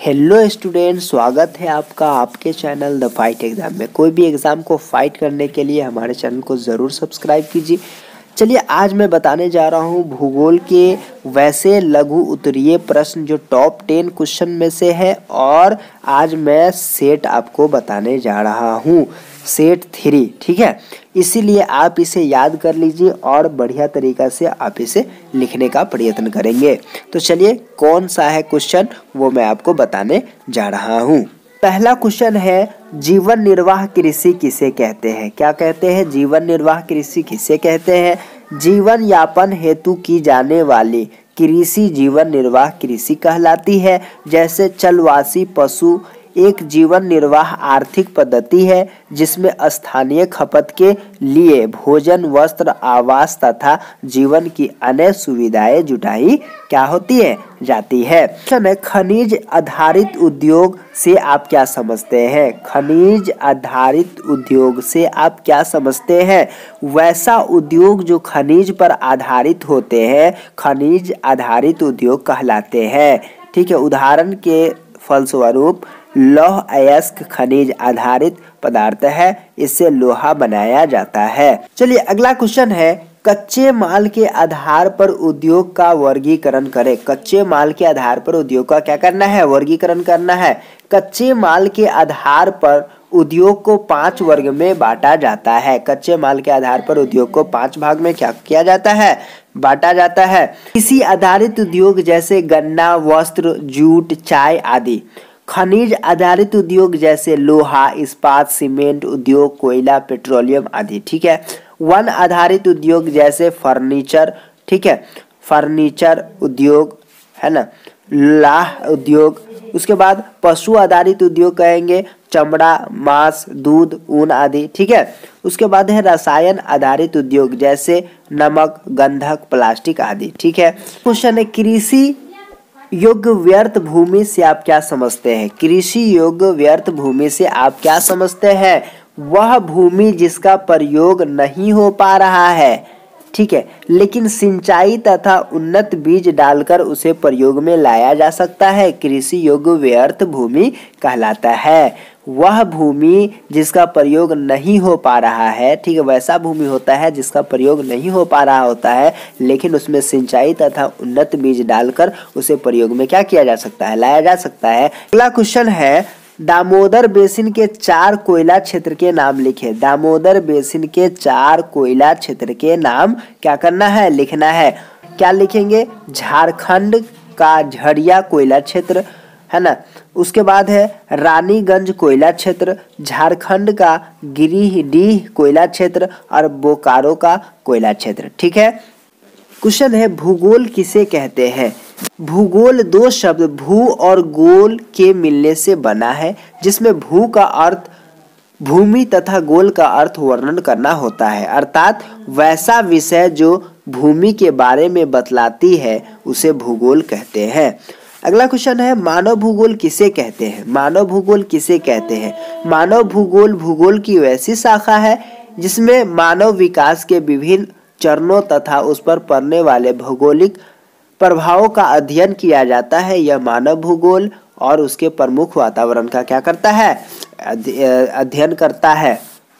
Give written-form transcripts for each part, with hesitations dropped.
Hello student, स्वागत है आपका आपके चैनल द फाइट एग्जाम में। कोई भी एग्जाम को फाइट करने के लिए हमारे चैनल को ज़रूर सब्सक्राइब कीजिए। चलिए आज मैं बताने जा रहा हूँ भूगोल के वैसे लघु उत्तरीय प्रश्न जो टॉप 10 क्वेश्चन में से है, और आज मैं सेट आपको बताने जा रहा हूँ, सेट 3। ठीक है, इसीलिए आप इसे याद कर लीजिए और बढ़िया तरीका से आप इसे लिखने का प्रयत्न करेंगे। तो चलिए कौन सा है क्वेश्चन वो मैं आपको बताने जा रहा हूँ। पहला क्वेश्चन है, जीवन निर्वाह कृषि किसे कहते हैं? क्या कहते हैं? जीवन निर्वाह कृषि किसे कहते हैं? जीवन यापन हेतु की जाने वाली कृषि जीवन निर्वाह कृषि कहलाती है। जैसे चलवासी पशु एक जीवन निर्वाह आर्थिक पद्धति है जिसमें स्थानीय खपत के लिए भोजन, वस्त्र, आवास तथा जीवन की अन्य सुविधाएं जुटाई क्या होती है जाती है। खनिज आधारित उद्योग से आप क्या समझते हैं? खनिज आधारित उद्योग से आप क्या समझते हैं? वैसा उद्योग जो खनिज पर आधारित होते हैं खनिज आधारित उद्योग कहलाते हैं। ठीक है, उदाहरण के फलस्वरूप लौह अयस्क खनिज आधारित पदार्थ है, इससे लोहा बनाया जाता है। चलिए अगला क्वेश्चन है, कच्चे माल के आधार पर उद्योग का वर्गीकरण करें। कच्चे माल के आधार पर उद्योग का क्या करना है? वर्गीकरण करना है। कच्चे माल के आधार पर उद्योग को 5 वर्ग में बांटा जाता है। कच्चे माल के आधार पर उद्योग को 5 भाग में क्या किया जाता है? बांटा जाता है। कृषि आधारित उद्योग जैसे गन्ना, वस्त्र, जूट, चाय आदि। खनिज आधारित उद्योग जैसे लोहा, इस्पात, सीमेंट उद्योग, कोयला, पेट्रोलियम आदि। ठीक है। वन आधारित उद्योग जैसे फर्नीचर, ठीक है, फर्नीचर उद्योग है ना, लाह उद्योग। उसके बाद पशु आधारित उद्योग कहेंगे चमड़ा, मांस, दूध, ऊन आदि। ठीक है। उसके बाद है रसायन आधारित उद्योग जैसे नमक, गंधक, प्लास्टिक आदि। ठीक है। क्वेश्चन है, कृषि योग्य व्यर्थ भूमि से आप क्या समझते हैं? कृषि योग्य व्यर्थ भूमि से आप क्या समझते हैं? वह भूमि जिसका प्रयोग नहीं हो पा रहा है, ठीक है, लेकिन सिंचाई तथा उन्नत बीज डालकर उसे प्रयोग में लाया जा सकता है, कृषि योग्य व्यर्थ भूमि कहलाता है। वह भूमि जिसका प्रयोग नहीं हो पा रहा है, ठीक है, वैसा भूमि होता है जिसका प्रयोग नहीं हो पा रहा होता है, लेकिन उसमें सिंचाई तथा उन्नत बीज डालकर उसे प्रयोग में क्या किया जा सकता है? लाया जा सकता है। अगला क्वेश्चन है, दामोदर बेसिन के 4 कोयला क्षेत्र के नाम लिखे। दामोदर बेसिन के 4 कोयला क्षेत्र के नाम क्या करना है? लिखना है। क्या लिखेंगे? झारखंड का झरिया कोयला क्षेत्र है ना, उसके बाद है रानीगंज कोयला क्षेत्र, झारखंड का गिरिडीह कोयला क्षेत्र और बोकारो का कोयला क्षेत्र। ठीक है। क्वेश्चन है, भूगोल किसे कहते हैं? भूगोल 2 शब्द भू और गोल के मिलने से बना है, जिसमें भू का अर्थ भूमि तथा गोल का अर्थ वर्णन करना होता है, अर्थात वैसा विषय जो भूमि के बारे में बतलाती है उसे भूगोल कहते हैं। अगला क्वेश्चन है, मानव भूगोल किसे कहते हैं? मानव भूगोल किसे कहते हैं? मानव भूगोल भूगोल की वैसी शाखा है जिसमें मानव विकास के विभिन्न चरणों तथा उस पर पड़ने वाले भौगोलिक प्रभावों का अध्ययन किया जाता है। यह मानव भूगोल और उसके प्रमुख वातावरण का क्या करता है? अध्ययन करता है।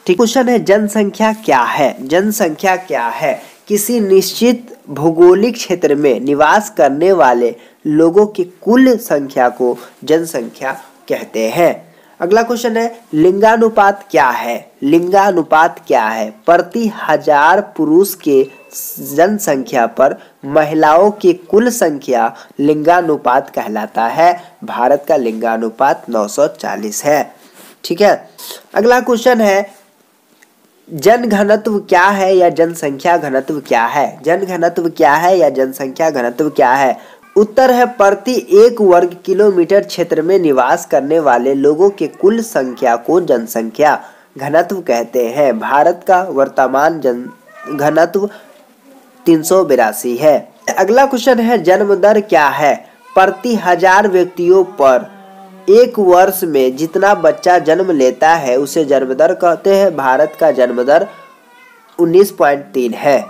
ठीक। क्वेश्चन है, जनसंख्या क्या है? जनसंख्या क्या है? किसी निश्चित भौगोलिक क्षेत्र में निवास करने वाले लोगों की कुल संख्या को जनसंख्या कहते हैं। अगला क्वेश्चन है, लिंगानुपात क्या है? लिंगानुपात क्या है? प्रति 1000 पुरुष के जनसंख्या पर महिलाओं की कुल संख्या लिंगानुपात कहलाता है। भारत का लिंगानुपात 940 है। ठीक है। अगला क्वेश्चन है, जन घनत्व क्या है या जनसंख्या घनत्व क्या है? जन घनत्व क्या है या जनसंख्या घनत्व क्या है? उत्तर है, प्रति 1 वर्ग किलोमीटर क्षेत्र में निवास करने वाले लोगों के कुल संख्या को जनसंख्या घनत्व कहते हैं। भारत का वर्तमान जन घनत्व 382 है। अगला क्वेश्चन है, जन्म दर क्या है? प्रति 1000 व्यक्तियों पर 1 वर्ष में जितना बच्चा जन्म लेता है उसे जन्म दर कहते हैं। भारत का जन्म दर 19.3 है।